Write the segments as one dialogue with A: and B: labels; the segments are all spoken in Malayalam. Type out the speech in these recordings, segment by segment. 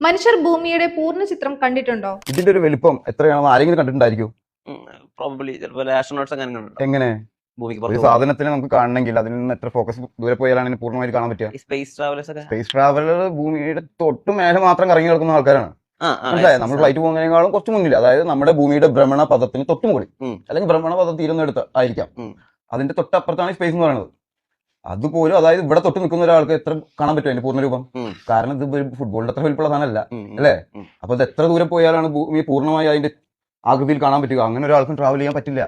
A: മനുഷ്യർ ഭൂമിയുടെ പൂർണ്ണ ചിത്രം കണ്ടിട്ടുണ്ടോ?
B: ഇതിന്റെ ഒരു വലിപ്പം എത്രയാണെന്ന് ആരെങ്കിലും കണ്ടിട്ടുണ്ടായിരിക്കും?
C: പ്രോബബ്ലി ചിലപ്പോൾ ആസ്ട്രോനോട്സ് അങ്ങനെ കണ്ടിട്ടുണ്ടോ?
B: എങ്ങനെ
C: ഭൂമിക്ക്
B: ഒരു
C: പുറത്ത്
B: സാധനത്തിനെ നമുക്ക് കാണണമെങ്കിൽ അതിൽ നിന്ന് എത്ര ഫോക്കസ് ദൂരെ പോയാലാണ് അതിനെ പൂർണ്ണമായിട്ട് കാണാൻ പറ്റുക?
C: സ്പേസ് ട്രാവലേഴ്സ് ഒക്കെ
B: സ്പേസ് ട്രാവലർ ഭൂമിയുടെ തൊട്ട് മേലെ മാത്രം കറങ്ങി കിടക്കുന്ന ആൾക്കാരാണ്. മനസ്സിലായോ? നമ്മൾ ഫ്ലൈറ്റ് പോകുന്നതിനേക്കാളും കുറച്ച് മുന്നിൽ, അതായത് നമ്മുടെ ഭൂമിയുടെ ഭ്രമണ പഥത്തിന് തൊട്ട് മുകളിൽ, അല്ലെങ്കിൽ ഭ്രമണ പഥം തീരുന്നെടുത്ത് ആയിരിക്കാം. അതിന്റെ തൊട്ടപ്പുറത്താണ് സ്പേസ് എന്ന് പറയുന്നത്. അതുപോലും, അതായത് ഇവിടെ തൊട്ട് നിൽക്കുന്ന ഒരാൾക്ക് എത്ര കാണാൻ പറ്റും അതിന്റെ പൂർണ്ണരൂപം? കാരണം ഇത് ഫുട്ബോളിന്റെ അത്ര വലിപ്പമുള്ള സാധനമല്ല അല്ലേ? അപ്പൊ ഇത് എത്ര ദൂരം പോയാലാണ് ഭൂമിയെ പൂർണ്ണമായി അതിന്റെ ആകൃതിയിൽ കാണാൻ പറ്റുക? അങ്ങനെ ഒരാൾക്കും ട്രാവൽ ചെയ്യാൻ പറ്റില്ല.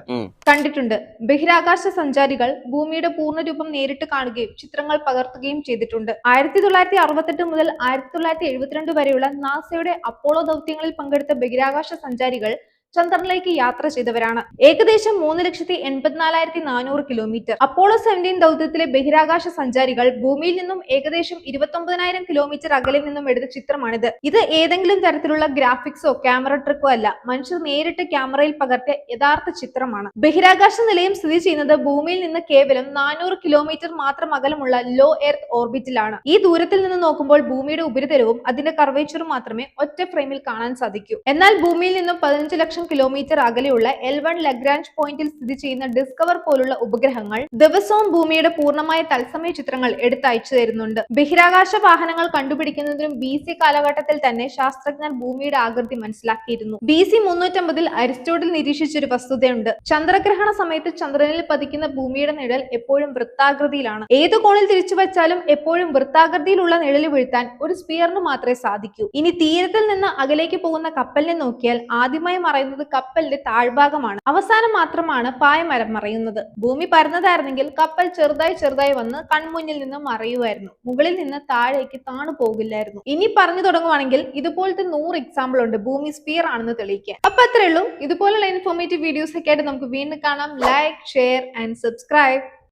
A: കണ്ടിട്ടുണ്ട്. ബഹിരാകാശ സഞ്ചാരികൾ ഭൂമിയുടെ പൂർണ്ണരൂപം നേരിട്ട് കാണുകയും ചിത്രങ്ങൾ പകർത്തുകയും ചെയ്തിട്ടുണ്ട്. 1968 മുതൽ 1972 വരെയുള്ള നാസയുടെ അപ്പോളോ ദൗത്യങ്ങളിൽ പങ്കെടുത്ത ബഹിരാകാശ സഞ്ചാരികൾ ചന്ദ്രനിലേക്ക് യാത്ര ചെയ്തവരാണ്. ഏകദേശം 3,84,400 കിലോമീറ്റർ. അപ്പോളോ 17 ദൗത്യത്തിലെ ബഹിരാകാശ സഞ്ചാരികൾ ഭൂമിയിൽ നിന്നും ഏകദേശം 29,000 കിലോമീറ്റർ അകലെ നിന്നും എടുത്ത ചിത്രമാണിത്. ഇത് ഏതെങ്കിലും തരത്തിലുള്ള ഗ്രാഫിക്സോ ക്യാമറ ട്രിക്കോ അല്ല, മനുഷ്യർ നേരിട്ട് ക്യാമറയിൽ പകർത്തിയ യഥാർത്ഥ ചിത്രമാണ്. ബഹിരാകാശ നിലയം സ്ഥിതി ചെയ്യുന്നത് ഭൂമിയിൽ നിന്ന് കേവലം 400 കിലോമീറ്റർ മാത്രം അകലമുള്ള ലോ എർത്ത് ഓർബിറ്റിലാണ്. ഈ ദൂരത്തിൽ നിന്ന് നോക്കുമ്പോൾ ഭൂമിയുടെ ഉപരിതലവും അതിന്റെ കർവേച്ചറും മാത്രമേ ഒറ്റ ഫ്രെയിമിൽ കാണാൻ സാധിക്കൂ. എന്നാൽ ഭൂമിയിൽ നിന്നും 15 ലക്ഷം കിലോമീറ്റർ അകലെയുള്ള L1 ലഗ്രാഞ്ച് പോയിന്റിൽ സ്ഥിതി ചെയ്യുന്ന ഡിസ്കവർ പോലുള്ള ഉപഗ്രഹങ്ങൾ ദിവസവും ഭൂമിയുടെ പൂർണ്ണമായ തത്സമയ ചിത്രങ്ങൾ എടുത്തയച്ചു തരുന്നുണ്ട്. ബഹിരാകാശ വാഹനങ്ങൾ കണ്ടുപിടിക്കുന്നതിനും BC കാലഘട്ടത്തിൽ തന്നെ ശാസ്ത്രജ്ഞർ ഭൂമിയുടെ ആകൃതി മനസ്സിലാക്കിയിരുന്നു. BC 350 Aristotle നിരീക്ഷിച്ചൊരു വസ്തുതയുണ്ട്. ചന്ദ്രഗ്രഹണ സമയത്ത് ചന്ദ്രനിൽ പതിക്കുന്ന ഭൂമിയുടെ നിഴൽ എപ്പോഴും വൃത്താകൃതിയിലാണ്. ഏത് കോണിൽ തിരിച്ചു വച്ചാലും എപ്പോഴും വൃത്താകൃതിയിലുള്ള നിഴൽ വീഴ്ത്താൻ ഒരു സ്പിയറിന് മാത്രമേ സാധിക്കൂ. ഇനി തീരത്തിൽ നിന്ന് അകലേക്ക് പോകുന്ന കപ്പലിനെ നോക്കിയാൽ ആദ്യമായി മറയുന്നത് കപ്പലിന്റെ താഴ്ഭാഗമാണ്. അവസാനം മാത്രമാണ് പായമരം മറയുന്നത്. ഭൂമി പരന്നതായിരുന്നെങ്കിൽ കപ്പൽ ചെറുതായി വന്ന് കൺമുന്നിൽ നിന്ന് മറയുമായിരുന്നു. മുകളിൽ നിന്ന് താഴേക്ക് താണു പോകില്ലായിരുന്നു. ഇനി പറഞ്ഞു തുടങ്ങുവാണെങ്കിൽ ഇതുപോലത്തെ 100 എക്സാമ്പിൾ ഉണ്ട് ഭൂമി സ്പിയർ ആണെന്ന് തെളിയിക്കാൻ. അപ്പൊ അത്രേ ഉള്ളൂ. ഇതുപോലുള്ള ഇൻഫോർമേറ്റീവ് വീഡിയോസ് ഒക്കെ ആയിട്ട് നമുക്ക് വീണ്ടും കാണാം. Like, share and subscribe.